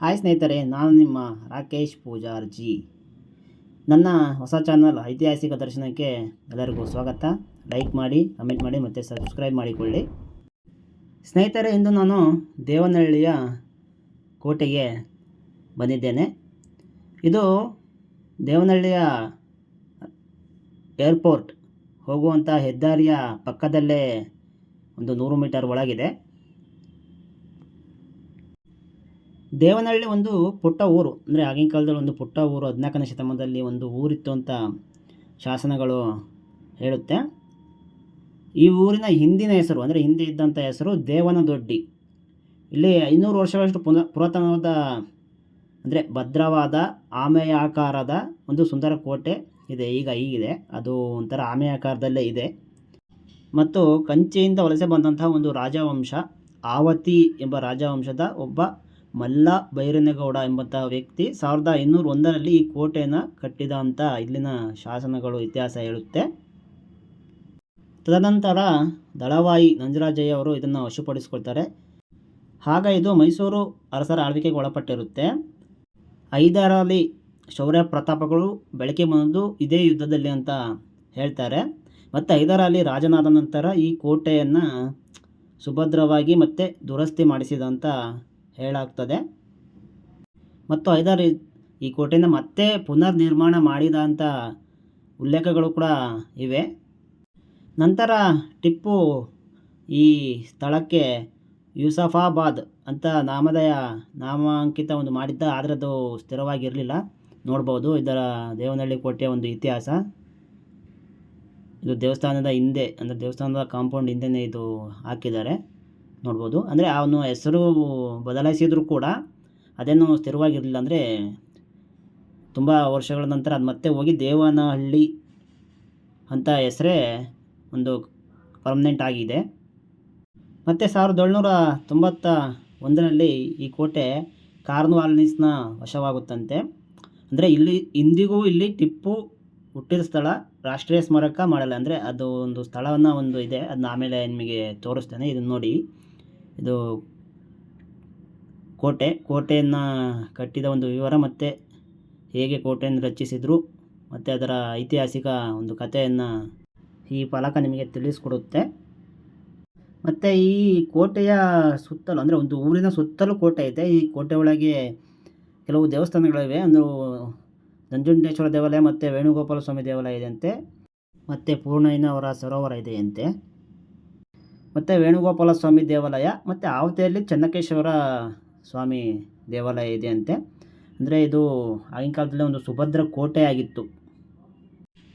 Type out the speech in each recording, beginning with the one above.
Hi ಸ್ನೇಹಿತರೆ, ನಾನು ನಿಮ್ಮ ರಾಕೇಶ್ ಪೂಜಾರ್ಜಿ. ನನ್ನ ಹೊಸ ಚಾನಲ್ ಐತಿಹಾಸಿಕ ದರ್ಶನಕ್ಕೆ ಎಲ್ಲರಿಗೂ ಸ್ವಾಗತ. ಲೈಕ್ ಮಾಡಿ, ಕಮೆಂಟ್ ಮಾಡಿ ಮತ್ತು ಸಬ್ಸ್ಕ್ರೈಬ್ ಮಾಡಿಕೊಳ್ಳಿ. ಸ್ನೇಹಿತರೆ, ಇಂದು ನಾನು ದೇವನಹಳ್ಳಿಯ ಕೋಟೆಗೆ ಬಂದಿದ್ದೇನೆ. ಇದು ದೇವನಹಳ್ಳಿಯ ಏರ್ಪೋರ್ಟ್ ಹೋಗುವಂಥ ಹೆದ್ದಾರಿಯ ಪಕ್ಕದಲ್ಲೇ ಒಂದು 100 ಮೀಟರ್ ಒಳಗಿದೆ. ದೇವನಹಳ್ಳಿ ಒಂದು ಪುಟ್ಟ ಊರು, ಅಂದರೆ ಆಗಿನ ಕಾಲದಲ್ಲಿ ಒಂದು ಪುಟ್ಟ ಊರು. 14ನೇ ಶತಮಾನದಲ್ಲಿ ಒಂದು ಊರಿತ್ತು ಅಂತ ಶಾಸನಗಳು ಹೇಳುತ್ತೆ. ಈ ಊರಿನ ಹಿಂದಿನ ಹೆಸರು, ಅಂದರೆ ಹಿಂದೆ ಇದ್ದಂಥ ಹೆಸರು ದೇವನದೊಡ್ಡಿ. ಇಲ್ಲಿ 500 ವರ್ಷಗಳಷ್ಟು ಪುರಾತನವಾದ, ಅಂದರೆ ಭದ್ರವಾದ ಆಮೆಯ ಆಕಾರದ ಒಂದು ಸುಂದರ ಕೋಟೆ ಇದೆ. ಹೀಗಿದೆ, ಅದು ಒಂಥರ ಆಮೆಯ ಆಕಾರದಲ್ಲೇ ಇದೆ. ಮತ್ತು ಕಂಚಿಯಿಂದ ವಲಸೆ ಬಂದಂತಹ ಒಂದು ರಾಜವಂಶ, ಆವತಿ ಎಂಬ ರಾಜವಂಶದ ಒಬ್ಬ ಮಲ್ಲ ಬೈರನಗೌಡ ಎಂಬಂತಹ ವ್ಯಕ್ತಿ 1501ರಲ್ಲಿ ಈ ಕೋಟೆಯನ್ನು ಕಟ್ಟಿದ ಅಂತ ಇಲ್ಲಿನ ಶಾಸನಗಳು, ಇತಿಹಾಸ ಹೇಳುತ್ತೆ. ತದನಂತರ ದಳವಾಯಿ ನಂಜರಾಜಯ್ಯ ಅವರು ಇದನ್ನು ವಶಪಡಿಸಿಕೊಳ್ತಾರೆ. ಆಗ ಇದು ಮೈಸೂರು ಅರಸರ ಆಳ್ವಿಕೆಗೆ ಒಳಪಟ್ಟಿರುತ್ತೆ. ಹೈದರಾಲಿ ಶೌರ್ಯ ಪ್ರತಾಪಗಳು ಬೆಳಕಿಗೆ ಬಂದು ಇದೇ ಯುದ್ಧದಲ್ಲಿ ಅಂತ ಹೇಳ್ತಾರೆ. ಮತ್ತು ಹೈದರಾಲಿ ರಾಜನಾದ ನಂತರ ಈ ಕೋಟೆಯನ್ನು ಸುಭದ್ರವಾಗಿ ಮತ್ತು ದುರಸ್ತಿ ಮಾಡಿಸಿದಂತ ಹೇಳಾಗ್ತದೆ. ಮತ್ತು ಹೈದರ್ ಈ ಕೋಟೆಯನ್ನು ಮತ್ತೆ ಪುನರ್ ನಿರ್ಮಾಣ ಮಾಡಿದ ಅಂತ ಉಲ್ಲೇಖಗಳು ಕೂಡ ಇವೆ. ನಂತರ ಟಿಪ್ಪು ಈ ಸ್ಥಳಕ್ಕೆ ಯೂಸಫಾಬಾದ್ ಅಂತ ನಾಮಾಂಕಿತ ಒಂದು ಮಾಡಿದ್ದ, ಆದರೆ ಅದು ಸ್ಥಿರವಾಗಿರಲಿಲ್ಲ. ನೋಡ್ಬೋದು ಇದರ ದೇವನಹಳ್ಳಿ ಕೋಟೆಯ ಒಂದು ಇತಿಹಾಸ. ಇದು ದೇವಸ್ಥಾನದ ಹಿಂದೆ, ಅಂದರೆ ದೇವಸ್ಥಾನದ ಕಾಂಪೌಂಡ್ ಹಿಂದೆನೇ ಇದು ಹಾಕಿದ್ದಾರೆ, ನೋಡ್ಬೋದು. ಅಂದರೆ ಅವನು ಹೆಸರು ಬದಲಾಯಿಸಿದರೂ ಕೂಡ ಅದೇನು ಸ್ಥಿರವಾಗಿರಲಿಲ್ಲ. ಅಂದರೆ ತುಂಬ ವರ್ಷಗಳ ನಂತರ ಅದು ಮತ್ತೆ ಹೋಗಿ ದೇವನಹಳ್ಳಿ ಅಂತ ಹೆಸರೇ ಒಂದು ಪರ್ಮನೆಂಟ್ ಆಗಿದೆ. ಮತ್ತು 1791ರಲ್ಲಿ ಈ ಕೋಟೆ ಕಾರ್ನ್ವಾಲಿಸ್ನ ವಶವಾಗುತ್ತಂತೆ. ಅಂದರೆ ಇಂದಿಗೂ ಇಲ್ಲಿ ಟಿಪ್ಪು ಹುಟ್ಟಿದ ಸ್ಥಳ ರಾಷ್ಟ್ರೀಯ ಸ್ಮಾರಕ ಮಾಡಲ್ಲ. ಅಂದರೆ ಅದು ಒಂದು ಸ್ಥಳವನ್ನು ಒಂದು ಇದೆ, ಅದನ್ನ ಆಮೇಲೆ ನಿಮಗೆ ತೋರಿಸ್ತೇನೆ. ಇದನ್ನು ನೋಡಿ, ಇದು ಕೋಟೆಯನ್ನು ಕಟ್ಟಿದ ಒಂದು ವಿವರ, ಮತ್ತು ಹೇಗೆ ಕೋಟೆಯನ್ನು ರಚಿಸಿದರು, ಮತ್ತು ಅದರ ಐತಿಹಾಸಿಕ ಒಂದು ಕಥೆಯನ್ನು ಈ ಫಲಕ ನಿಮಗೆ ತಿಳಿಸ್ಕೊಡುತ್ತೆ. ಮತ್ತು ಈ ಕೋಟೆಯ ಸುತ್ತಲೂ, ಅಂದರೆ ಒಂದು ಊರಿನ ಸುತ್ತಲೂ ಕೋಟೆ ಇದೆ. ಈ ಕೋಟೆ ಒಳಗೆ ಕೆಲವು ದೇವಸ್ಥಾನಗಳಿವೆ. ಒಂದು ನಂಜುಂಡೇಶ್ವರ ದೇವಾಲಯ ಮತ್ತು ವೇಣುಗೋಪಾಲ ಸ್ವಾಮಿ ದೇವಾಲಯ ಇದೆಯಂತೆ, ಮತ್ತು ಪೂರ್ಣಯ್ಯನವರ ಸರೋವರ ಇದೆಯಂತೆ, ಮತ್ತು ವೇಣುಗೋಪಾಲ ಸ್ವಾಮಿ ದೇವಾಲಯ, ಮತ್ತು ಆವತಿಯಲ್ಲಿ ಚೆನ್ನಕೇಶ್ವರ ಸ್ವಾಮಿ ದೇವಾಲಯ ಇದೆಯಂತೆ. ಅಂದರೆ ಇದು ಆಗಿನ ಕಾಲದಲ್ಲಿ ಒಂದು ಸುಭದ್ರ ಕೋಟೆ ಆಗಿತ್ತು.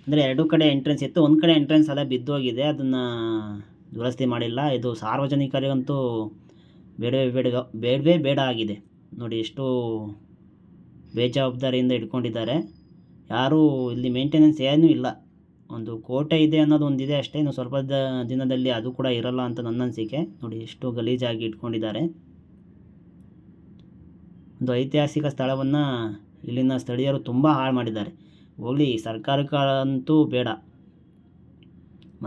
ಅಂದರೆ 2 ಕಡೆ ಎಂಟ್ರೆನ್ಸ್ ಇತ್ತು. ಒಂದು ಕಡೆ ಎಂಟ್ರೆನ್ಸ್ ಎಲ್ಲ ಬಿದ್ದೋಗಿದೆ, ಅದನ್ನು ದುರಸ್ತಿ ಮಾಡಿಲ್ಲ. ಇದು ಸಾರ್ವಜನಿಕರಿಗಂತೂ ಬೇಡವೇ ಬೇಡ ಆಗಿದೆ. ನೋಡಿ ಎಷ್ಟು ಬೇಜವಾಬ್ದಾರಿಯಿಂದ ಇಟ್ಕೊಂಡಿದ್ದಾರೆ. ಯಾರೂ ಇಲ್ಲಿ ಮೇಂಟೆನೆನ್ಸ್ ಏನೂ ಇಲ್ಲ. ಒಂದು ಕೋಟೆ ಇದೆ ಅನ್ನೋದು ಒಂದಿದೆ ಅಷ್ಟೇ, ಇನ್ನು ಸ್ವಲ್ಪ ದಿನದಲ್ಲಿ ಅದು ಕೂಡ ಇರಲ್ಲ ಅಂತ ನನ್ನ ಅನಿಸಿಕೆ. ನೋಡಿ ಎಷ್ಟು ಗಲೀಜಾಗಿ ಇಟ್ಕೊಂಡಿದ್ದಾರೆ. ಒಂದು ಐತಿಹಾಸಿಕ ಸ್ಥಳವನ್ನು ಇಲ್ಲಿನ ಸ್ಥಳೀಯರು ತುಂಬ ಹಾಳು ಮಾಡಿದ್ದಾರೆ. ಹೋಗಲಿ, ಸರ್ಕಾರಕ್ಕಂತೂ ಬೇಡ,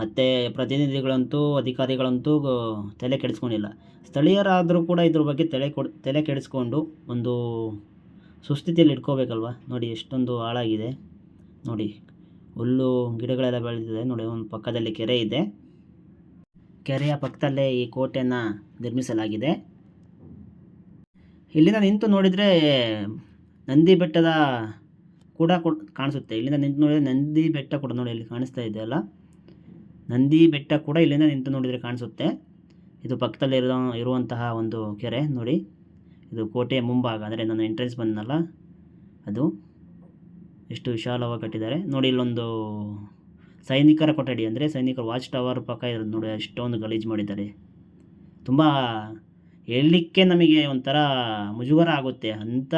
ಮತ್ತು ಪ್ರತಿನಿಧಿಗಳಂತೂ ಅಧಿಕಾರಿಗಳಂತೂ ತಲೆ ಕೆಡಿಸ್ಕೊಂಡಿಲ್ಲ. ಸ್ಥಳೀಯರಾದರೂ ಕೂಡ ಇದ್ರ ಬಗ್ಗೆ ತಲೆ ಕೆಡಿಸ್ಕೊಂಡು ಒಂದು ಸುಸ್ಥಿತಿಯಲ್ಲಿ ಇಟ್ಕೋಬೇಕಲ್ವ. ನೋಡಿ ಎಷ್ಟೊಂದು ಹಾಳಾಗಿದೆ. ನೋಡಿ ಹುಲ್ಲು ಗಿಡಗಳೆಲ್ಲ ಬೆಳೆದಿದೆ. ನೋಡಿ ಒಂದು ಪಕ್ಕದಲ್ಲಿ ಕೆರೆ ಇದೆ, ಕೆರೆಯ ಪಕ್ಕದಲ್ಲೇ ಈ ಕೋಟೆಯನ್ನು ನಿರ್ಮಿಸಲಾಗಿದೆ. ಇಲ್ಲಿಂದ ನಿಂತು ನೋಡಿದರೆ ನಂದಿ ಬೆಟ್ಟದ ಕೂಡ ಕಾಣಿಸುತ್ತೆ. ಇಲ್ಲಿಂದ ನಿಂತು ನೋಡಿದರೆ ನಂದಿ ಬೆಟ್ಟ ಕೂಡ, ನೋಡಿ ಇಲ್ಲಿ ಕಾಣಿಸ್ತಾ ಇದೆಯಲ್ಲ, ನಂದಿ ಬೆಟ್ಟ ಕೂಡ ಇಲ್ಲಿಂದ ನಿಂತು ನೋಡಿದರೆ ಕಾಣಿಸುತ್ತೆ. ಇದು ಪಕ್ಕದಲ್ಲಿ ಇರುವಂತಹ ಒಂದು ಕೆರೆ ನೋಡಿ. ಇದು ಕೋಟೆಯ ಮುಂಭಾಗ, ಅಂದರೆ ನಾನು ಎಂಟ್ರೆನ್ಸ್ ಬಂದನಲ್ಲ ಅದು. ಎಷ್ಟು ವಿಶಾಲವಾಗಿ ಕಟ್ಟಿದ್ದಾರೆ ನೋಡಿ. ಇಲ್ಲೊಂದು ಸೈನಿಕರ ಕೊಠಡಿ, ಅಂದರೆ ಸೈನಿಕರ ವಾಚ್ ಟವರ್ ಪಕ್ಕ ಇರೋದು ನೋಡಿ. ಅಷ್ಟೊಂದು ಗಲೀಜು ಮಾಡಿದ್ದಾರೆ. ತುಂಬ ಹೇಳಲಿಕ್ಕೆ ನಮಗೆ ಒಂಥರ ಮುಜುಗರ ಆಗುತ್ತೆ. ಅಂಥ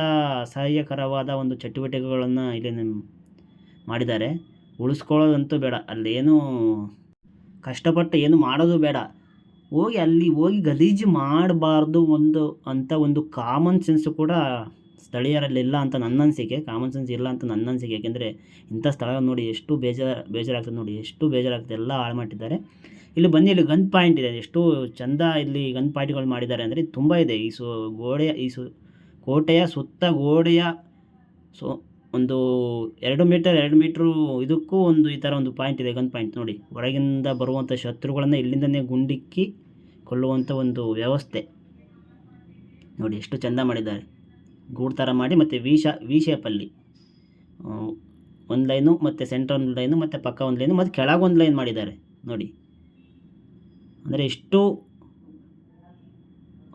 ಅಸಹ್ಯಕರವಾದ ಒಂದು ಚಟುವಟಿಕೆಗಳನ್ನು ಇಲ್ಲಿ ಮಾಡಿದ್ದಾರೆ. ಉಳಿಸ್ಕೊಳ್ಳೋದಂತೂ ಬೇಡ, ಅಲ್ಲೇನು ಕಷ್ಟಪಟ್ಟು ಏನು ಮಾಡೋದು ಬೇಡ. ಅಲ್ಲಿ ಹೋಗಿ ಗಲೀಜು ಮಾಡಬಾರ್ದು ಒಂದು ಕಾಮನ್ ಸೆನ್ಸು ಕೂಡ ಸ್ಥಳೀಯರಲ್ಲಿಲ್ಲ ಅಂತ ನನ್ನ ಅನಿಸಿಕೆ. ಕಾಮನ್ ಸೆನ್ಸ್ ಇಲ್ಲ ಅಂತ ನನ್ನ ಅನಿಸಿಕೆ. ಯಾಕೆಂದರೆ ಇಂಥ ಸ್ಥಳ ನೋಡಿ ಎಷ್ಟು ಬೇಜಾರಾಗ್ತದೆ. ನೋಡಿ ಎಷ್ಟು ಬೇಜಾರಾಗ್ತದೆ, ಎಲ್ಲ ಹಾಳು ಮಾಡಿದ್ದಾರೆ. ಇಲ್ಲಿ ಬನ್ನಿ, ಇಲ್ಲಿ ಗನ್ ಪಾಯಿಂಟ್ ಇದೆ. ಎಷ್ಟು ಚಂದ ಇಲ್ಲಿ ಗನ್ ಪಾಯಿಂಟ್ಗಳು ಮಾಡಿದ್ದಾರೆ ಅಂದರೆ ತುಂಬ ಇದೆ. ಈ ಕೋಟೆಯ ಸುತ್ತ ಗೋಡೆಯ ಸೊ ಒಂದು 2 ಮೀಟ್ರು ಇದಕ್ಕೂ ಒಂದು ಈ ಥರ ಒಂದು ಪಾಯಿಂಟ್ ಇದೆ, ಗನ್ ಪಾಯಿಂಟ್ ನೋಡಿ. ಹೊರಗಿಂದ ಬರುವಂಥ ಶತ್ರುಗಳನ್ನು ಇಲ್ಲಿಂದನೇ ಗುಂಡಿಕ್ಕಿ ಕೊಲ್ಲುವಂಥ ಒಂದು ವ್ಯವಸ್ಥೆ ನೋಡಿ, ಎಷ್ಟು ಚೆಂದ ಮಾಡಿದ್ದಾರೆ. ಗೂಡು ಥರ ಮಾಡಿ ಮತ್ತು ವಿ ಶೇಪಲ್ಲಿ ಒಂದು ಲೈನು ಮತ್ತು ಸೆಂಟ್ರ್ ಒಂದು ಲೈನು ಮತ್ತು ಪಕ್ಕ ಒಂದು ಲೈನು ಮತ್ತು ಕೆಳಗೆ ಒಂದು ಲೈನ್ ಮಾಡಿದ್ದಾರೆ ನೋಡಿ. ಅಂದರೆ ಎಷ್ಟು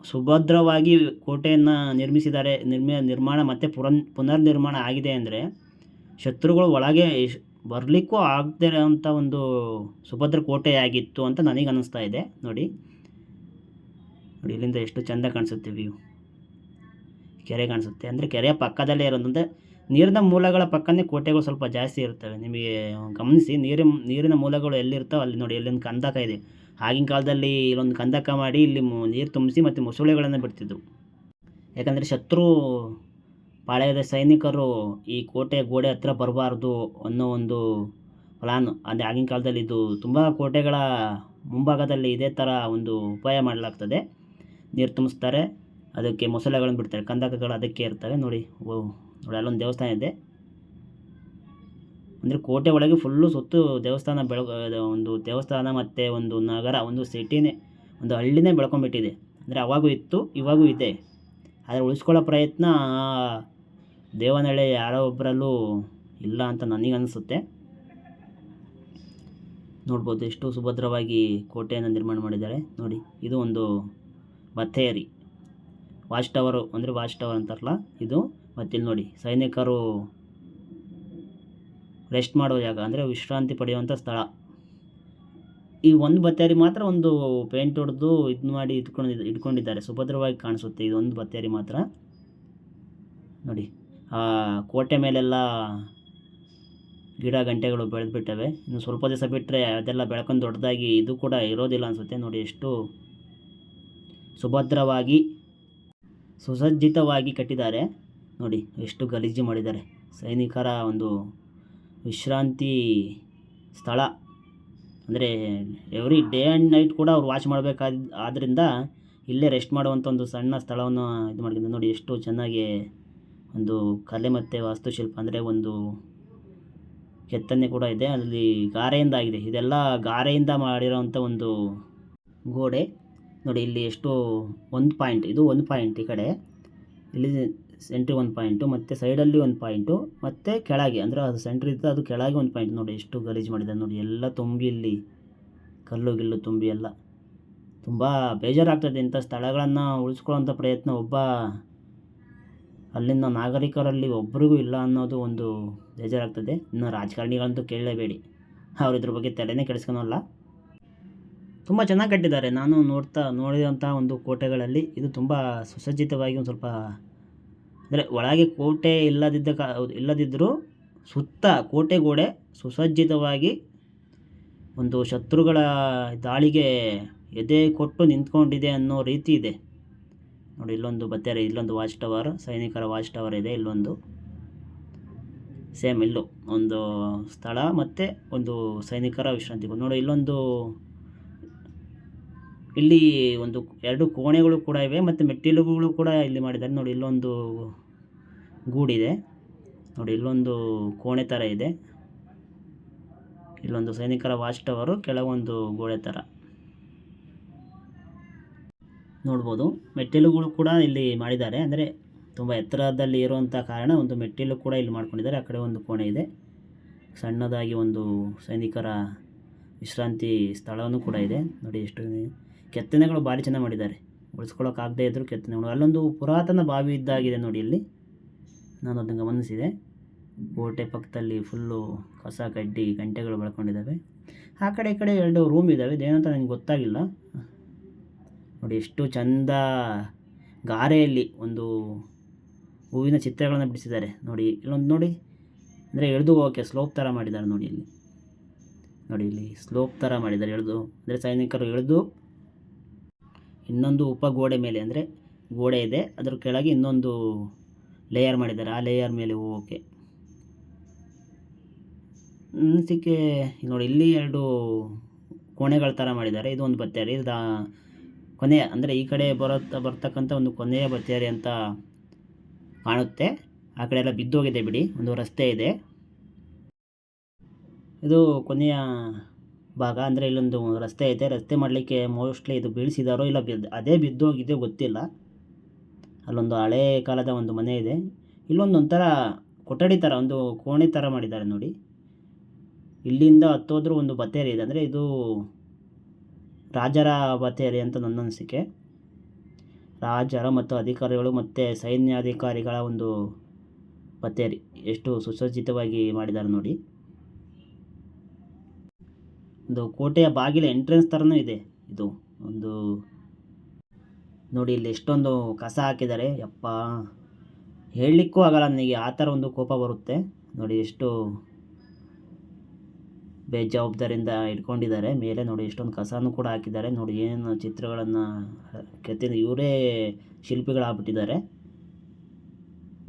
ಸುಭದ್ರವಾಗಿ ಕೋಟೆಯನ್ನು ನಿರ್ಮಿಸಿದ್ದಾರೆ. ನಿರ್ಮಾಣ ಮತ್ತು ಪುನರ್ನಿರ್ಮಾಣ ಆಗಿದೆ ಅಂದರೆ ಶತ್ರುಗಳು ಒಳಗೆ ಬರಲಿಕ್ಕೂ ಆಗದೇ ಇರೋಂಥ ಒಂದು ಸುಭದ್ರ ಕೋಟೆಯಾಗಿತ್ತು ಅಂತ ನನಗೆ ಅನ್ನಿಸ್ತಾ ಇದೆ ನೋಡಿ. ಇಲ್ಲಿಂದ ಎಷ್ಟು ಚೆಂದ ಕಾಣಿಸುತ್ತೆ ವ್ಯೂ. ಕೆರೆ ಕಾಣಿಸುತ್ತೆ, ಅಂದರೆ ಕೆರೆಯ ಪಕ್ಕದಲ್ಲೇ ಇರೋದಂದರೆ ನೀರಿನ ಮೂಲಗಳ ಪಕ್ಕನೇ ಕೋಟೆಗಳು ಸ್ವಲ್ಪ ಜಾಸ್ತಿ ಇರ್ತವೆ. ನಿಮಗೆ ಗಮನಿಸಿ, ನೀರಿನ ಮೂಲಗಳು ಎಲ್ಲಿರ್ತಾವೆ ಅಲ್ಲಿ ನೋಡಿ, ಇಲ್ಲೊಂದು ಕಂದಕ ಇದೆ. ಆಗಿನ ಕಾಲದಲ್ಲಿ ಇಲ್ಲೊಂದು ಕಂದಕ ಮಾಡಿ ಇಲ್ಲಿ ನೀರು ತುಂಬಿಸಿ ಮತ್ತು ಮೊಸಳೆಗಳನ್ನು ಬಿಡ್ತಿದ್ರು. ಯಾಕಂದರೆ ಶತ್ರು ಪಾಳ್ಯದ ಸೈನಿಕರು ಈ ಕೋಟೆ ಗೋಡೆ ಹತ್ರ ಬರಬಾರ್ದು ಅನ್ನೋ ಒಂದು ಪ್ಲಾನ್. ಅಂದರೆ ಆಗಿನ ಕಾಲದಲ್ಲಿ ಇದು ತುಂಬ ಕೋಟೆಗಳ ಮುಂಭಾಗದಲ್ಲಿ ಇದೇ ಥರ ಒಂದು ಉಪಾಯ ಮಾಡಲಾಗ್ತದೆ. ನೀರು ತುಂಬಿಸ್ತಾರೆ, ಅದಕ್ಕೆ ಮೊಸಳೆಗಳನ್ನು ಬಿಡ್ತಾರೆ, ಕಂದಕಗಳು ಅದಕ್ಕೆ ಇರ್ತವೆ ನೋಡಿ. ನೋಡಿ ಅಲ್ಲೊಂದು ದೇವಸ್ಥಾನ ಇದೆ. ಅಂದರೆ ಕೋಟೆ ಒಳಗೆ ಫುಲ್ಲು ಸುತ್ತು ದೇವಸ್ಥಾನ ಒಂದು ದೇವಸ್ಥಾನ ಮತ್ತು ಒಂದು ನಗರ, ಒಂದು ಸಿಟಿನೇ, ಒಂದು ಹಳ್ಳಿನೇ ಬೆಳ್ಕೊಂಡ್ಬಿಟ್ಟಿದೆ. ಅಂದರೆ ಅವಾಗೂ ಇತ್ತು, ಇವಾಗೂ ಇದೆ. ಆದರೆ ಉಳಿಸ್ಕೊಳ್ಳೋ ಪ್ರಯತ್ನ ದೇವನಹಳ್ಳಿ ಯಾರೋ ಒಬ್ಬರಲ್ಲೂ ಇಲ್ಲ ಅಂತ ನನಗನ್ನಿಸುತ್ತೆ. ನೋಡ್ಬೋದು ಎಷ್ಟು ಸುಭದ್ರವಾಗಿ ಕೋಟೆಯನ್ನು ನಿರ್ಮಾಣ ಮಾಡಿದ್ದಾರೆ ನೋಡಿ. ಇದು ಒಂದು ಬತ್ತೇರಿ ವಾಚ್ ಟವರು, ಅಂದರೆ ವಾಚ್ ಟವರ್ ಅಂತಾರಲ್ಲ ಇದು. ಮತ್ತು ಇಲ್ಲಿ ನೋಡಿ ಸೈನಿಕರು ರೆಸ್ಟ್ ಮಾಡೋ ಜಾಗ, ಅಂದರೆ ವಿಶ್ರಾಂತಿ ಪಡೆಯುವಂಥ ಸ್ಥಳ. ಈ ಒಂದು ಬತ್ತೇರಿ ಮಾತ್ರ ಒಂದು ಪೇಂಟ್ ಹೊಡೆದು ಇದು ಮಾಡಿ ಇಟ್ಕೊಂಡಿದ್ದಾರೆ, ಸುಭದ್ರವಾಗಿ ಕಾಣಿಸುತ್ತೆ ಇದು ಒಂದು ಬತ್ತೇರಿ ಮಾತ್ರ ನೋಡಿ. ಕೋಟೆ ಮೇಲೆಲ್ಲ ಗಿಡ ಗಂಟೆಗಳು ಬೆಳೆದ್ಬಿಟ್ಟವೆ. ಇನ್ನು ಸ್ವಲ್ಪ ದಿವಸ ಬಿಟ್ಟರೆ ಅದೆಲ್ಲ ಬೆಳ್ಕೊಂಡು ದೊಡ್ಡದಾಗಿ ಇದು ಕೂಡ ಇರೋದಿಲ್ಲ ಅನಿಸುತ್ತೆ ನೋಡಿ. ಎಷ್ಟು ಸುಭದ್ರವಾಗಿ ಸುಸಜ್ಜಿತವಾಗಿ ಕಟ್ಟಿದ್ದಾರೆ ನೋಡಿ, ಎಷ್ಟು ಗಲೀಜು ಮಾಡಿದ್ದಾರೆ. ಸೈನಿಕರ ಒಂದು ವಿಶ್ರಾಂತಿ ಸ್ಥಳ, ಅಂದರೆ ಎವ್ರಿ ಡೇ ಆ್ಯಂಡ್ ನೈಟ್ ಕೂಡ ಅವ್ರು ವಾಚ್ ಆದ್ದರಿಂದ ಇಲ್ಲೇ ರೆಸ್ಟ್ ಮಾಡುವಂಥ ಒಂದು ಸಣ್ಣ ಸ್ಥಳವನ್ನು ಇದು ಮಾಡಿದ್ದಾರೆ ನೋಡಿ. ಎಷ್ಟು ಚೆನ್ನಾಗಿ ಒಂದು ಕಲೆ ಮತ್ತು ವಾಸ್ತುಶಿಲ್ಪ, ಅಂದರೆ ಒಂದು ಕೆತ್ತನೆ ಕೂಡ ಇದೆ. ಅಲ್ಲಿ ಗಾರೆಯಿಂದ ಆಗಿದೆ, ಇದೆಲ್ಲ ಗಾರೆಯಿಂದ ಮಾಡಿರೋವಂಥ ಒಂದು ಗೋಡೆ ನೋಡಿ. ಇಲ್ಲಿ ಎಷ್ಟು ಒಂದು ಪಾಯಿಂಟ್, ಇದು ಒಂದು ಪಾಯಿಂಟ್, ಈ ಕಡೆ ಇಲ್ಲಿ ಸೆಂಟ್ರಿ ಒಂದು ಪಾಯಿಂಟು, ಮತ್ತು ಸೈಡಲ್ಲಿ ಒಂದು ಪಾಯಿಂಟು, ಮತ್ತು ಕೆಳಗೆ ಅಂದರೆ ಅದು ಸೆಂಟ್ರ್ ಇತ್ತು, ಅದು ಕೆಳಗೆ ಒಂದು ಪಾಯಿಂಟ್ ನೋಡಿ. ಎಷ್ಟು ಗಲೀಜು ಮಾಡಿದ್ದಾರೆ ನೋಡಿ, ಎಲ್ಲ ತುಂಬಿ ಇಲ್ಲಿ ಕಲ್ಲು ಗಿಲ್ಲು ತುಂಬಿ ಎಲ್ಲ ತುಂಬ ಬೇಜಾರಾಗ್ತದೆ. ಇಂಥ ಸ್ಥಳಗಳನ್ನು ಉಳಿಸ್ಕೊಳ್ಳೋಂಥ ಪ್ರಯತ್ನ ಅಲ್ಲಿನ ನಾಗರಿಕರಲ್ಲಿ ಒಬ್ಬರಿಗೂ ಇಲ್ಲ ಅನ್ನೋದು ಒಂದು ಬೇಜಾರಾಗ್ತದೆ. ಇನ್ನು ರಾಜಕಾರಣಿಗಳಂತೂ ಕೇಳಲೇಬೇಡಿ, ಅವ್ರು ಇದ್ರ ಬಗ್ಗೆ ತಲೆನೇ ಕೆಡಿಸ್ಕೊಳಲ್ಲ. ತುಂಬ ಚೆನ್ನಾಗಿ ಕಟ್ಟಿದ್ದಾರೆ. ನಾನು ನೋಡಿದಂಥ ಒಂದು ಕೋಟೆಗಳಲ್ಲಿ ಇದು ತುಂಬ ಸುಸಜ್ಜಿತವಾಗಿ ಒಂದು ಸ್ವಲ್ಪ, ಅಂದರೆ ಒಳಗೆ ಕೋಟೆ ಇಲ್ಲದಿದ್ದರೂ ಸುತ್ತ ಕೋಟೆ ಗೋಡೆ ಸುಸಜ್ಜಿತವಾಗಿ ಒಂದು ಶತ್ರುಗಳ ದಾಳಿಗೆ ಎದೆ ಕೊಟ್ಟು ನಿಂತ್ಕೊಂಡಿದೆ ಅನ್ನೋ ರೀತಿ ಇದೆ ನೋಡಿ. ಇಲ್ಲೊಂದು ಬತ್ತೇರಿ, ಇಲ್ಲೊಂದು ವಾಚ್ ಟವರ್, ಸೈನಿಕರ ವಾಚ್ ಟವರ್ ಇದೆ. ಇಲ್ಲೊಂದು ಸೇಮ್ ಇಲ್ಲೂ ಒಂದು ಸ್ಥಳ ಮತ್ತು ಒಂದು ಸೈನಿಕರ ವಿಶ್ರಾಂತಿ ನೋಡಿ. ಇಲ್ಲಿ ಒಂದು 2 ಕೋಣೆಗಳು ಕೂಡ ಇವೆ ಮತ್ತು ಮೆಟ್ಟಿಲುಗಳು ಕೂಡ ಇಲ್ಲಿ ಮಾಡಿದ್ದಾರೆ ನೋಡಿ. ಇಲ್ಲೊಂದು ಗೂಡಿದೆ ನೋಡಿ, ಇಲ್ಲೊಂದು ಕೋಣೆ ಥರ ಇದೆ. ಇಲ್ಲೊಂದು ಸೈನಿಕರ ವಾಚ್ ಟವರು, ಕೆಳಗೊಂದು ಗೋಡೆ ಥರ ನೋಡ್ಬೋದು. ಮೆಟ್ಟಿಲುಗಳು ಕೂಡ ಇಲ್ಲಿ ಮಾಡಿದ್ದಾರೆ, ಅಂದರೆ ತುಂಬ ಎತ್ತರದಲ್ಲಿ ಇರುವಂಥ ಕಾರಣ ಒಂದು ಮೆಟ್ಟಿಲು ಕೂಡ ಇಲ್ಲಿ ಮಾಡ್ಕೊಂಡಿದ್ದಾರೆ. ಆ ಕಡೆ ಒಂದು ಕೋಣೆ ಇದೆ, ಸಣ್ಣದಾಗಿ ಒಂದು ಸೈನಿಕರ ವಿಶ್ರಾಂತಿ ಸ್ಥಳವೂ ಕೂಡ ಇದೆ ನೋಡಿ. ಎಷ್ಟು ಕೆತ್ತನೆಗಳು ಭಾರಿ ಚೆನ್ನಾಗಿ ಮಾಡಿದ್ದಾರೆ, ಉಳಿಸ್ಕೊಳ್ಳೋಕ್ಕಾಗದೇ ಇದ್ದರೂ ಕೆತ್ತನೆಗಳು. ಅಲ್ಲೊಂದು ಪುರಾತನ ಬಾವಿ ಇದ್ದಾಗಿದೆ ನೋಡಿ, ಇಲ್ಲಿ ನಾನು ಅದನ್ನು ಗಮನಿಸಿದೆ. ಕೋಟೆ ಪಕ್ಕದಲ್ಲಿ ಫುಲ್ಲು ಕಸ ಕಡ್ಡಿ ಗಂಟೆಗಳು ಬೆಳ್ಕೊಂಡಿದ್ದಾವೆ. ಆ ಕಡೆ ಈ ಕಡೆ 2 ರೂಮ್ ಇದ್ದಾವೆ, ಇದೇನಂತ ನನಗೆ ಗೊತ್ತಾಗಿಲ್ಲ ನೋಡಿ. ಎಷ್ಟು ಚಂದ ಗಾರೆಯಲ್ಲಿ ಒಂದು ಹೂವಿನ ಚಿತ್ರಗಳನ್ನು ಬಿಡಿಸಿದ್ದಾರೆ ನೋಡಿ. ಇಲ್ಲೊಂದು ನೋಡಿ, ಅಂದರೆ ಎಳೆದು ಹೋಗೋಕ್ಕೆ ಸ್ಲೋಪ್ ಥರ ಮಾಡಿದ್ದಾರೆ ನೋಡಿ. ಇಲ್ಲಿ ಸ್ಲೋಪ್ ಥರ ಮಾಡಿದ್ದಾರೆ ಎಳೆದು, ಅಂದರೆ ಸೈನಿಕರು ಎಳೆದು ಇನ್ನೊಂದು ಉಪಗೋಡೆ ಮೇಲೆ, ಅಂದರೆ ಗೋಡೆ ಇದೆ ಅದರ ಕೆಳಗೆ ಇನ್ನೊಂದು ಲೇಯರ್ ಮಾಡಿದ್ದಾರೆ, ಆ ಲೇಯರ್ ಮೇಲೆ ಹೋಗೋಕ್ಕೆ ಅನಿಸಿಕೆ ನೋಡಿ. ಇಲ್ಲಿ 2 ಕೋಣೆಗಳ ಥರ ಮಾಡಿದ್ದಾರೆ. ಇದು ಒಂದು ಬತ್ತೇರಿ, ಕೊನೆಯ, ಅಂದರೆ ಈ ಕಡೆ ಬರ್ತಕ್ಕಂಥ ಒಂದು ಕೊನೆಯ ಬತ್ತೇರಿ ಅಂತ ಕಾಣುತ್ತೆ. ಆ ಕಡೆ ಎಲ್ಲ ಬಿದ್ದೋಗಿದೆ ಬಿಡಿ. ಒಂದು ರಸ್ತೆ ಇದೆ. ಇದು ಕೊನೆಯ ಭಾಗ. ಅಂದರೆ ಇಲ್ಲೊಂದು ರಸ್ತೆ ಇದೆ. ರಸ್ತೆ ಮಾಡಲಿಕ್ಕೆ ಮೋಸ್ಟ್ಲಿ ಇದು ಬೀಳಿಸಿದಾರೋ ಇಲ್ಲ ಅದೇ ಬಿದ್ದೋಗಿದೆಯೋ ಗೊತ್ತಿಲ್ಲ. ಅಲ್ಲೊಂದು ಹಳೇ ಕಾಲದ ಒಂದು ಮನೆ ಇದೆ. ಇಲ್ಲೊಂದು ಒಂಥರ ಕೊಠಡಿ ಥರ, ಒಂದು ಕೋಣೆ ಥರ ಮಾಡಿದ್ದಾರೆ ನೋಡಿ. ಇಲ್ಲಿಂದ ಹತ್ತೋದ್ರೂ ಒಂದು ಬತ್ತೇರಿ ಇದೆ. ಅಂದರೆ ಇದು ರಾಜರ ಬತ್ತೇರಿ ಅಂತ ನನ್ನ ಅನಿಸಿಕೆ. ರಾಜರ ಮತ್ತು ಅಧಿಕಾರಿಗಳು ಮತ್ತು ಸೈನ್ಯಾಧಿಕಾರಿಗಳ ಒಂದು ಬತ್ತೇರಿ. ಎಷ್ಟು ಸುಸಜ್ಜಿತವಾಗಿ ಮಾಡಿದ್ದಾರೆ ನೋಡಿ. ಒಂದು ಕೋಟೆಯ ಬಾಗಿಲ ಎಂಟ್ರೆನ್ಸ್ ಥರನೂ ಇದೆ ಇದು. ಒಂದು ನೋಡಿ ಇಲ್ಲಿ ಎಷ್ಟೊಂದು ಕಸ ಹಾಕಿದ್ದಾರೆ. ಯಪ್ಪ, ಹೇಳಲಿಕ್ಕೂ ಆಗಲ್ಲ ನನಗೆ, ಆ ಥರ ಒಂದು ಕೋಪ ಬರುತ್ತೆ ನೋಡಿ. ಎಷ್ಟು ಬೇಜವಾಬ್ದಾರಿಯಿಂದ ಇಟ್ಕೊಂಡಿದ್ದಾರೆ. ಮೇಲೆ ನೋಡಿ ಎಷ್ಟೊಂದು ಕಸನೂ ಕೂಡ ಹಾಕಿದ್ದಾರೆ ನೋಡಿ. ಏನು ಚಿತ್ರಗಳನ್ನು ಕೆತ್ತಿದ ಇವರೇ ಶಿಲ್ಪಿಗಳಾಗ್ಬಿಟ್ಟಿದ್ದಾರೆ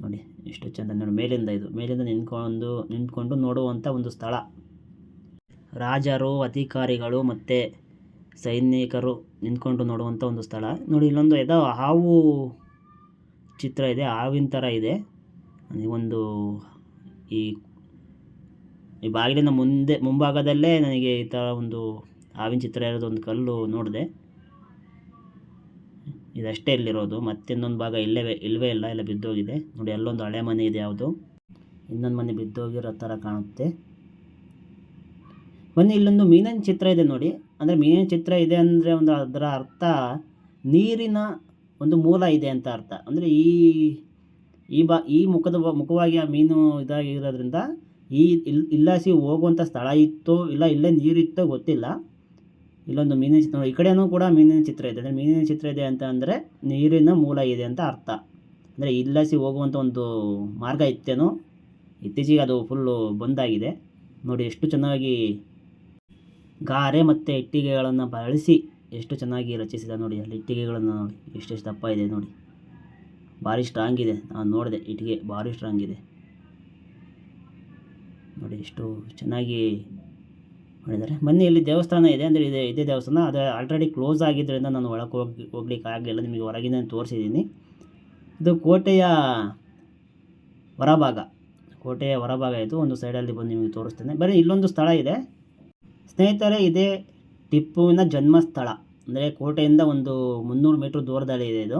ನೋಡಿ. ಎಷ್ಟು ಚೆಂದ ನೋಡಿ. ಮೇಲಿಂದ ಇದು ಮೇಲಿಂದ ನಿಂತ್ಕೊಂಡು ನೋಡುವಂಥ ಒಂದು ಸ್ಥಳ. ರಾಜರು, ಅಧಿಕಾರಿಗಳು ಮತ್ತು ಸೈನಿಕರು ನಿಂತ್ಕೊಂಡು ನೋಡುವಂಥ ಒಂದು ಸ್ಥಳ ನೋಡಿ. ಇಲ್ಲೊಂದು ಏನೋ ಹಾವು ಚಿತ್ರ ಇದೆ, ಹಾವಿನ ಥರ ಇದೆ. ಒಂದು ಈ ಬಾಗಿಲಿನ ಮುಂಭಾಗದಲ್ಲೇ ನನಗೆ ಈ ಥರ ಒಂದು ಹಾವಿನ ಚಿತ್ರ ಇರೋದು ಒಂದು ಕಲ್ಲು ನೋಡಿದೆ. ಇದಷ್ಟೇ ಇಲ್ಲಿರೋದು. ಮತ್ತಿನ್ನೊಂದು ಭಾಗ ಇಲ್ಲವೇ ಇಲ್ಲ, ಎಲ್ಲ ಬಿದ್ದೋಗಿದೆ ನೋಡಿ. ಅಲ್ಲೊಂದು ಹಳೆ ಮನೆ ಇದೆ, ಯಾವುದು ಇನ್ನೊಂದು ಮನೆ ಬಿದ್ದೋಗಿರೋ ಥರ ಕಾಣುತ್ತೆ. ಬನ್ನಿ, ಇಲ್ಲೊಂದು ಮೀನಿನ ಚಿತ್ರ ಇದೆ ನೋಡಿ. ಅಂದರೆ ಮೀನಿನ ಚಿತ್ರ ಇದೆ ಅಂದರೆ ಅದರ ಅರ್ಥ ನೀರಿನ ಒಂದು ಮೂಲ ಇದೆ ಅಂತ ಅರ್ಥ. ಅಂದರೆ ಈ ಮುಖವಾಗಿ ಆ ಮೀನು ಇದಾಗಿರೋದ್ರಿಂದ ಇಲ್ಲಾಸಿ ಹೋಗುವಂಥ ಸ್ಥಳ ಇತ್ತೋ ಇಲ್ಲ ಇಲ್ಲೇ ನೀರಿತ್ತೋ ಗೊತ್ತಿಲ್ಲ. ಇಲ್ಲೊಂದು ಮೀನಿನ ಚಿತ್ರ, ಈ ಕಡೆಯೂ ಕೂಡ ಮೀನಿನ ಚಿತ್ರ ಇದೆ. ಅಂದರೆ ಮೀನಿನ ಚಿತ್ರ ಇದೆ ಅಂತ ಅಂದರೆ ನೀರಿನ ಮೂಲ ಇದೆ ಅಂತ ಅರ್ಥ. ಅಂದರೆ ಇಲ್ಲಾಸಿ ಹೋಗುವಂಥ ಒಂದು ಮಾರ್ಗ ಇತ್ತೇನೋ. ಇತ್ತೀಚೆಗೆ ಅದು ಫುಲ್ಲು ಬಂದಾಗಿದೆ ನೋಡಿ. ಎಷ್ಟು ಚೆನ್ನಾಗಿ ಗಾರೆ ಮತ್ತು ಇಟ್ಟಿಗೆಗಳನ್ನು ಬಳಸಿ ಎಷ್ಟು ಚೆನ್ನಾಗಿ ರಚಿಸಿದ ನೋಡಿ. ಅಲ್ಲಿ ಇಟ್ಟಿಗೆಗಳನ್ನು ನೋಡಿ ಎಷ್ಟೆಷ್ಟು ದಪ್ಪ ಇದೆ ನೋಡಿ. ಭಾರಿ ಸ್ಟ್ರಾಂಗ್ ಇದೆ. ನಾನು ನೋಡಿದೆ, ಇಟ್ಟಿಗೆ ಭಾರಿ ಸ್ಟ್ರಾಂಗ್ ಇದೆ ನೋಡಿ. ಎಷ್ಟು ಚೆನ್ನಾಗಿ ಮಾಡಿದ್ದಾರೆ. ಬನ್ನಿ, ಇಲ್ಲಿ ದೇವಸ್ಥಾನ ಇದೆ. ಅಂದರೆ ಇದೇ ದೇವಸ್ಥಾನ. ಅದು ಆಲ್ರೆಡಿ ಕ್ಲೋಸ್ ಆಗಿದ್ದರಿಂದ ನಾನು ಒಳಗೆ ಹೋಗ್ಲಿಕ್ಕೆ ಆಗಲಿಲ್ಲ. ನಿಮಗೆ ಹೊರಗಿಂದ ತೋರಿಸಿದ್ದೀನಿ. ಇದು ಕೋಟೆಯ ಹೊರಭಾಗ ಇದು. ಒಂದು ಸೈಡಲ್ಲಿ ಬಂದು ನಿಮಗೆ ತೋರಿಸ್ತೇನೆ. ಬರೀ ಇಲ್ಲೊಂದು ಸ್ಥಳ ಇದೆ ಸ್ನೇಹಿತರೆ. ಇದೇ ಟಿಪ್ಪುವಿನ ಜನ್ಮಸ್ಥಳ. ಅಂದರೆ ಕೋಟೆಯಿಂದ ಒಂದು 300 ಮೀಟ್ರ್ ದೂರದಲ್ಲಿ ಇದೆ ಇದು.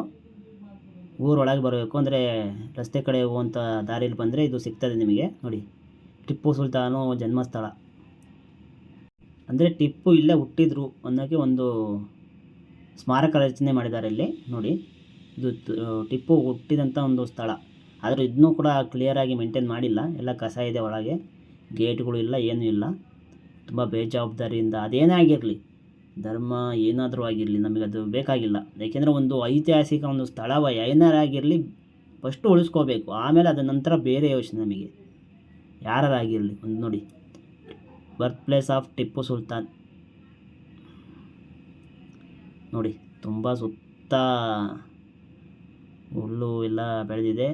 ಊರೊಳಗೆ ಬರಬೇಕು ಅಂದರೆ ರಸ್ತೆ ಕಡೆ ಹೋಗುವಂಥ ದಾರಿಯಲ್ಲಿ ಬಂದರೆ ಇದು ಸಿಗ್ತದೆ ನಿಮಗೆ ನೋಡಿ. ಟಿಪ್ಪು ಸುಲ್ತಾನು ಜನ್ಮಸ್ಥಳ. ಅಂದರೆ ಟಿಪ್ಪು ಇಲ್ಲೇ ಹುಟ್ಟಿದ್ರು ಅನ್ನೋಕ್ಕೆ ಒಂದು ಸ್ಮಾರಕ ರಚನೆ ಮಾಡಿದ್ದಾರೆ ಇಲ್ಲಿ ನೋಡಿ. ಇದು ಟಿಪ್ಪು ಹುಟ್ಟಿದಂಥ ಒಂದು ಸ್ಥಳ. ಆದರೆ ಇದನ್ನೂ ಕೂಡ ಕ್ಲಿಯರಾಗಿ ಮೇಂಟೈನ್ ಮಾಡಿಲ್ಲ. ಎಲ್ಲ ಕಸ ಇದೆ ಒಳಗೆ, ಗೇಟ್ಗಳು ಇಲ್ಲ, ಏನೂ ಇಲ್ಲ. ತುಂಬ ಬೇಜವಾಬ್ದಾರಿಯಿಂದ. ಅದೇನೇ ಆಗಿರಲಿ, ಧರ್ಮ ಏನಾದರೂ ಆಗಿರಲಿ, ನಮಗದು ಬೇಕಾಗಿಲ್ಲ. ಏಕೆಂದರೆ ಒಂದು ಐತಿಹಾಸಿಕ ಒಂದು ಸ್ಥಳ ಏನಾರಾಗಿರಲಿ ಫಸ್ಟು ಉಳಿಸ್ಕೋಬೇಕು. ಆಮೇಲೆ ಅದರ ನಂತರ ಬೇರೆ ಯೋಚನೆ ನಮಗೆ, ಯಾರಾಗಿರಲಿ. ಒಂದು ನೋಡಿ, birth place of Tipu Sultan ನೋಡಿ. ತುಂಬ ಸುತ್ತ ಹುಲ್ಲು ಎಲ್ಲ ಬೆಳೆದಿದೆ.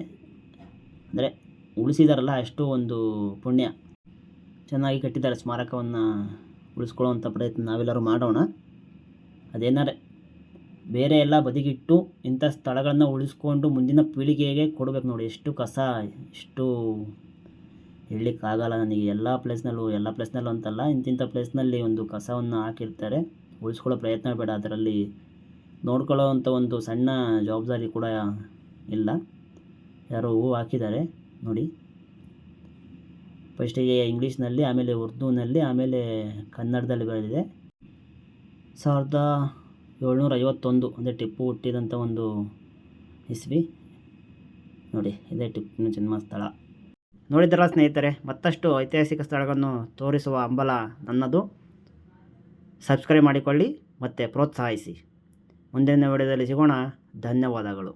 ಅಂದರೆ ಉಳಿಸಿದಾರಲ್ಲ, ಅಷ್ಟು ಒಂದು ಪುಣ್ಯ. ಚೆನ್ನಾಗಿ ಕಟ್ಟಿದ್ದಾರೆ. ಸ್ಮಾರಕವನ್ನು ಉಳಿಸ್ಕೊಳ್ಳುವಂಥ ಪ್ರಯತ್ನ ನಾವೆಲ್ಲರೂ ಮಾಡೋಣ. ಅದೇನಾರೆ ಬೇರೆ ಎಲ್ಲ ಬದಿಗಿಟ್ಟು ಇಂಥ ಸ್ಥಳಗಳನ್ನು ಉಳಿಸ್ಕೊಂಡು ಮುಂದಿನ ಪೀಳಿಗೆಗೆ ಕೊಡಬೇಕು ನೋಡಿ. ಎಷ್ಟು ಕಸ, ಎಷ್ಟು ಹೇಳಲಿಕ್ಕಾಗಲ್ಲ ನನಗೆ. ಎಲ್ಲ ಪ್ಲೇಸ್ನಲ್ಲೂ ಅಂತಲ್ಲ, ಇಂತಿಂಥ ಪ್ಲೇಸ್ನಲ್ಲಿ ಒಂದು ಕಸವನ್ನು ಹಾಕಿರ್ತಾರೆ. ಉಳಿಸ್ಕೊಳ್ಳೋ ಪ್ರಯತ್ನ ಬೇಡ. ಅದರಲ್ಲಿ ನೋಡ್ಕೊಳ್ಳೋ ಅಂಥ ಒಂದು ಸಣ್ಣ ಜವಾಬ್ದಾರಿ ಕೂಡ ಇಲ್ಲ. ಯಾರೋ ಹೂವು ಹಾಕಿದ್ದಾರೆ ನೋಡಿ. ಫಸ್ಟಿಗೆ ಇಂಗ್ಲೀಷ್ನಲ್ಲಿ, ಆಮೇಲೆ ಉರ್ದುನಲ್ಲಿ, ಆಮೇಲೆ ಕನ್ನಡದಲ್ಲಿ ಬರೆದಿದೆ. 1751 ಅಂದರೆ ಟಿಪ್ಪು ಹುಟ್ಟಿದಂಥ ಒಂದು ಇಸ್ವಿ ನೋಡಿ. ಇದೇ ಟಿಪ್ಪುವಿನ ಜನ್ಮಸ್ಥಳ. ನೋಡಿದ್ರಲ್ಲ ಸ್ನೇಹಿತರೆ, ಮತ್ತಷ್ಟು ಐತಿಹಾಸಿಕ ಸ್ಥಳಗಳನ್ನು ತೋರಿಸುವ ಹಂಬಲ ನನ್ನದು. ಸಬ್ಸ್ಕ್ರೈಬ್ ಮಾಡಿಕೊಳ್ಳಿ ಮತ್ತು ಪ್ರೋತ್ಸಾಹಿಸಿ. ಮುಂದಿನ ವಿಡಿಯೋದಲ್ಲಿ ಸಿಗೋಣ. ಧನ್ಯವಾದಗಳು.